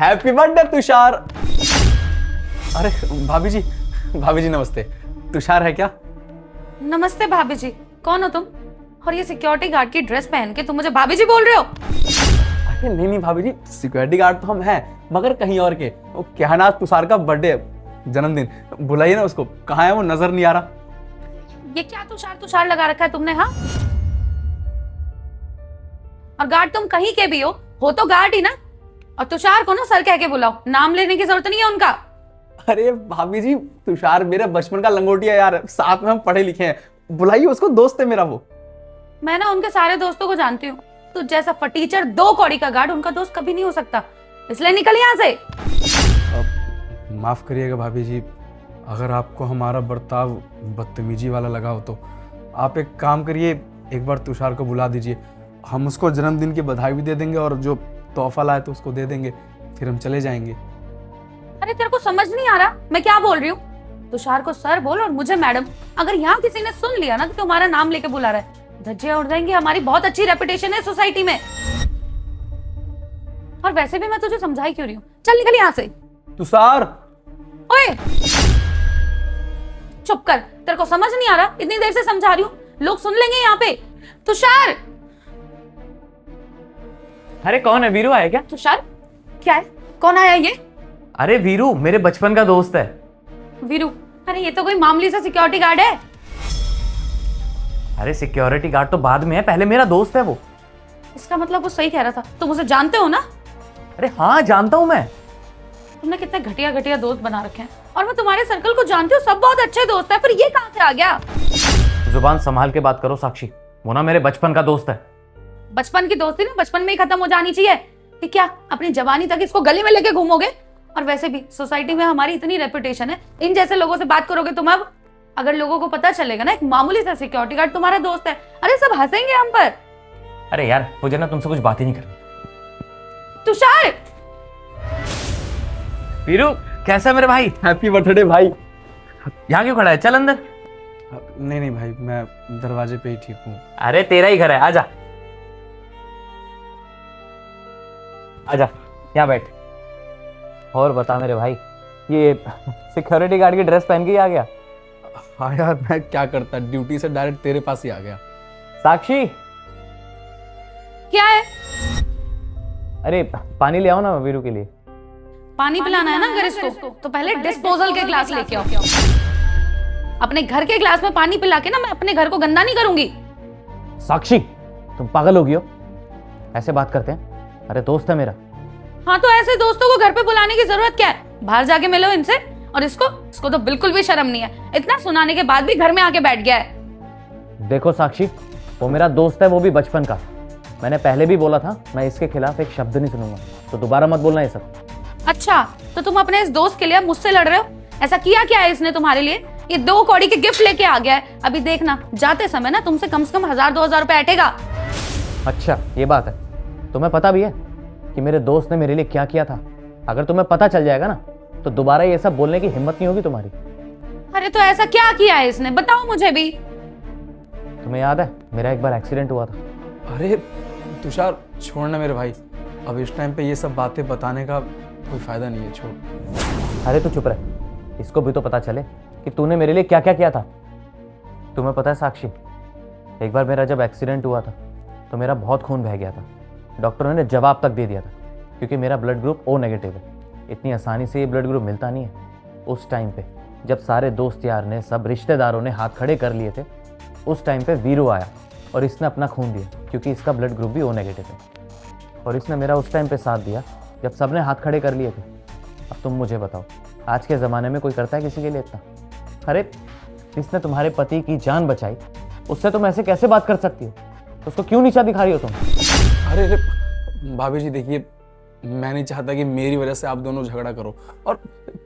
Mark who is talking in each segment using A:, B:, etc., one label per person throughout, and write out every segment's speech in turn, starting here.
A: Happy birthday Tushar. अरे भाभी जी नमस्ते। तुषार है क्या?
B: नमस्ते भाभी जी, कौन हो तुम? और ये सिक्योरिटी गार्ड की ड्रेस पहन के तुम मुझे भाभी जी बोल रहे हो?
A: अरे नहीं भाभी जी, सिक्योरिटी गार्ड तो हम हैं मगर कहीं और के। वो क्या ना, तुषार का बर्थडे, जन्मदिन, बुलाइए ना उसको। कहाँ है वो, नजर नहीं आ रहा।
B: ये क्या तुषार लगा रखा है तुमने? हाँ, और गार्ड तुम कहीं के भी हो तो गार्ड ही ना। और तुषार को ना सर कह के बुलाओ, नाम लेने की जरूरत नहीं है उनका।
A: अरे भाभी जी, तुषार मेरे बचपन का लंगोटिया यार, साथ में हम पढ़े लिखे हैं। बुलाइए उसको, दोस्त है मेरा वो।
B: मैं ना उनके सारे दोस्तों को जानती हूँ। तो जैसा फटीचर 2 कौड़ी का गार्ड उनका दोस्त कभी नहीं हो सकता, इसलिए निकल यहाँ से।
A: माफ करिएगा भाभी जी, अगर आपको हमारा बर्ताव बदतमीजी वाला लगा हो तो आप एक काम करिए, एक बार तुषार को बुला दीजिए। हम उसको जन्मदिन की बधाई भी दे देंगे और जो तोहफा लाए तो उसको दे देंगे, फिर हम चले जाएंगे।
B: अरे तेरे को समझ नहीं आ रहा मैं क्या बोल रही हूँ? तुषार को सर बोल और मुझे मैडम। अगर यहाँ किसी ने सुन लिया ना तो तुम्हारा नाम लेके बुला रहा है, धज्जियां उड़ जाएंगी। हमारी बहुत अच्छी रेपुटेशन है सोसाइटी में। और वैसे भी मैं तुझे समझाई क्यों रही हूँ? चल निकल यहाँ से।
A: तुषार!
B: ओए चुप कर, तेरे को समझ नहीं आ रहा? इतनी देर से समझा रही हूँ, लोग सुन लेंगे यहाँ पे। तुषार!
C: अरे कौन है? वीरू आया क्या?
B: तुषार क्या है? कौन आया ये?
C: अरे वीरू मेरे बचपन का दोस्त है।
B: वीरू? अरे ये तो कोई मामूली सा सिक्योरिटी गार्ड है।
C: अरे सिक्योरिटी गार्ड तो बाद में है, पहले मेरा दोस्त है वो।
B: इसका मतलब वो सही कह रहा था। तुम उसे जानते हो ना?
C: अरे हाँ जानता हूँ मैं।
B: तुमने कितने घटिया दोस्त बना रखे हैं। और मैं तुम्हारे सर्कल को जानती हूँ, सब बहुत अच्छे दोस्त है, फिर ये कहाँ से आ गया?
C: जुबान संभाल के बात करो साक्षी, वो ना मेरे बचपन का दोस्त है।
B: बचपन की दोस्ती ना बचपन में ही खत्म हो जानी चाहिए। कि क्या अपनी जवानी तक इसको गले में लेके घूमोगे? और वैसे भी सोसाइटी में हमारी इतनी रेपुटेशन है, इन जैसे लोगों से बात करोगे तुम? अब अगर लोगों को पता चलेगा ना एक मामूली सा सिक्योरिटी गार्ड तुम्हारा दोस्त है, अरे सब हंसेंगे हम पर।
C: अरे यार मुझे ना तुमसे कुछ बात ही नहीं करनी।
B: तुषार!
C: वीरू कैसा है मेरे भाई?
A: हैप्पी बर्थडे भाई।
C: यहाँ क्यों खड़ा है? चल अंदर।
A: नहीं भाई, मैं दरवाजे पे ही ठीक हूँ।
C: अरे तेरा ही घर है, आजा आजा, यहाँ बैठ। और बता मेरे भाई, ये सिक्योरिटी गार्ड की ड्रेस पहन के ही आ गया?
A: हाँ यार, मैं क्या करता, ड्यूटी से डायरेक्ट तेरे पास ही आ गया।
C: साक्षी!
B: क्या है?
C: अरे पानी ले आओ ना वीरू के लिए।
B: पानी पिलाना है ना अगर इसको, तो पहले डिस्पोजल के ग्लास लेके आओ। अपने घर के ग्लास में पानी पिला के ना मैं अपने घर को गंदा नहीं करूंगी।
C: साक्षी तुम पागल हो गई हो? ऐसे बात करते हैं? अरे दोस्त है मेरा।
B: हाँ तो ऐसे दोस्तों को घर पे बुलाने की जरूरत क्या है? बाहर जाके मिलो इनसे। और इसको तो बिल्कुल भी शर्म नहीं है, इतना सुनाने के बाद भी घर में आके बैठ गया है।
C: देखो साक्षी, वो मेरा दोस्त है, वो भी बचपन का। मैंने पहले भी बोला था मैं इसके खिलाफ एक शब्द नहीं सुनूंगा, तो दोबारा मत बोलना ये सब।
B: अच्छा तो तुम अपने इस दोस्त के लिए मुझसे लड़ रहे हो? ऐसा किया क्या है इसने तुम्हारे लिए? ये 2 कौड़ी के गिफ्ट लेके आ गया है। अभी देखना जाते समय ना तुमसे कम से कम 1000-2000 रुपए ऐटेगा।
C: अच्छा ये बात है, तुम्हें पता भी है कि मेरे दोस्त ने मेरे लिए क्या किया था? अगर तुम्हें पता चल जाएगा ना तो दोबारा ये सब बोलने की हिम्मत नहीं होगी तुम्हारी।
B: अरे तो ऐसा क्या किया है इसने, बताओ मुझे भी।
C: तुम्हें याद है मेरा एक बार एक्सीडेंट हुआ था?
A: अरे तुषार छोड़ना मेरे भाई, अब इस टाइम पे ये सब बातें बताने का कोई फायदा नहीं है, छोड़।
C: अरे तू चुप रह, इसको भी तो पता चले कि तूने मेरे लिए क्या क्या किया था। तुम्हें पता है साक्षी, एक बार मेरा जब एक्सीडेंट हुआ था तो मेरा बहुत खून बह गया था। डॉक्टरों ने जवाब तक दे दिया था क्योंकि मेरा ब्लड ग्रुप ओ नेगेटिव है। इतनी आसानी से ये ब्लड ग्रुप मिलता नहीं है। उस टाइम पे जब सारे दोस्त यार ने, सब रिश्तेदारों ने हाथ खड़े कर लिए थे, उस टाइम पे वीरू आया और इसने अपना खून दिया क्योंकि इसका ब्लड ग्रुप भी ओ नेगेटिव है। और इसने मेरा उस टाइम पे साथ दिया जब सबने हाथ खड़े कर लिए थे। अब तुम मुझे बताओ, आज के ज़माने में कोई करता है किसी के लिए इतना? अरे इसने तुम्हारे पति की जान बचाई, उससे तुम ऐसे कैसे बात कर सकती हो? तो उसको क्यों नीचा दिखा रही हो तुम?
A: अरे भाभी जी देखिए, मैं नहीं चाहता कि मेरी वजह से आप दोनों झगड़ा करो। और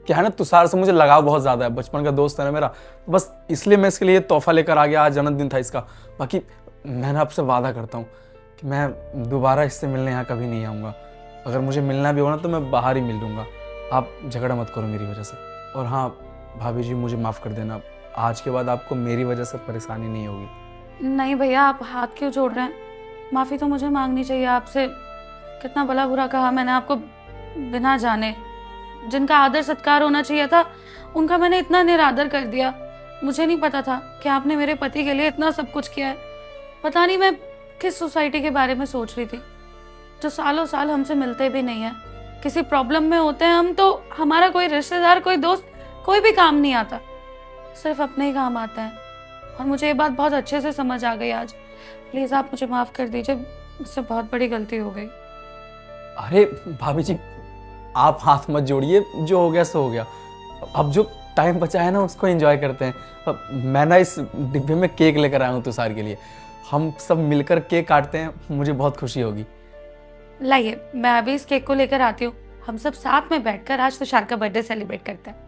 A: क्या है ना, तुषार से मुझे लगाव बहुत ज़्यादा है, बचपन का दोस्त है ना मेरा, बस इसलिए मैं इसके लिए तोहफा लेकर आ गया। आज जन्मदिन था इसका। बाकी मैं ना आपसे वादा करता हूँ कि मैं दोबारा इससे मिलने यहाँ कभी नहीं आऊँगा। अगर मुझे मिलना भी हो ना तो मैं बाहर ही मिल लूँगा। आप झगड़ा मत करो मेरी वजह से। और हाँ भाभी जी, मुझे माफ़ कर देना, आज के बाद आपको मेरी वजह से परेशानी नहीं होगी।
B: नहीं भैया, आप हाथ क्यों जोड़ रहे हैं? माफी तो मुझे मांगनी चाहिए आपसे। कितना भला बुरा कहा मैंने आपको। बिना जाने जिनका आदर सत्कार होना चाहिए था उनका मैंने इतना निरादर कर दिया। मुझे नहीं पता था कि आपने मेरे पति के लिए इतना सब कुछ किया है। पता नहीं मैं किस सोसाइटी के बारे में सोच रही थी, जो सालों साल हमसे मिलते भी नहीं है। किसी प्रॉब्लम में होते हैं हम तो हमारा कोई रिश्तेदार, कोई दोस्त, कोई भी काम नहीं आता, सिर्फ अपने ही काम आते हैं। और मुझे ये बात बहुत अच्छे से समझ आ गई आज। प्लीज़ आप मुझे माफ़ कर दीजिए, मुझसे बहुत बड़ी गलती हो गई।
A: अरे भाभी जी, आप हाथ मत जोड़िए, जो हो गया सो हो गया। अब जो टाइम बचा है ना उसको एंजॉय करते हैं। अब मैं ना इस डिब्बे में केक लेकर आया हूँ तुषार के लिए, हम सब मिलकर केक काटते हैं, मुझे बहुत खुशी होगी।
B: लाइए मैं अभी इस केक को लेकर आती हूँ, हम सब साथ में बैठकर आज तुषार का बर्थडे सेलिब्रेट करते हैं।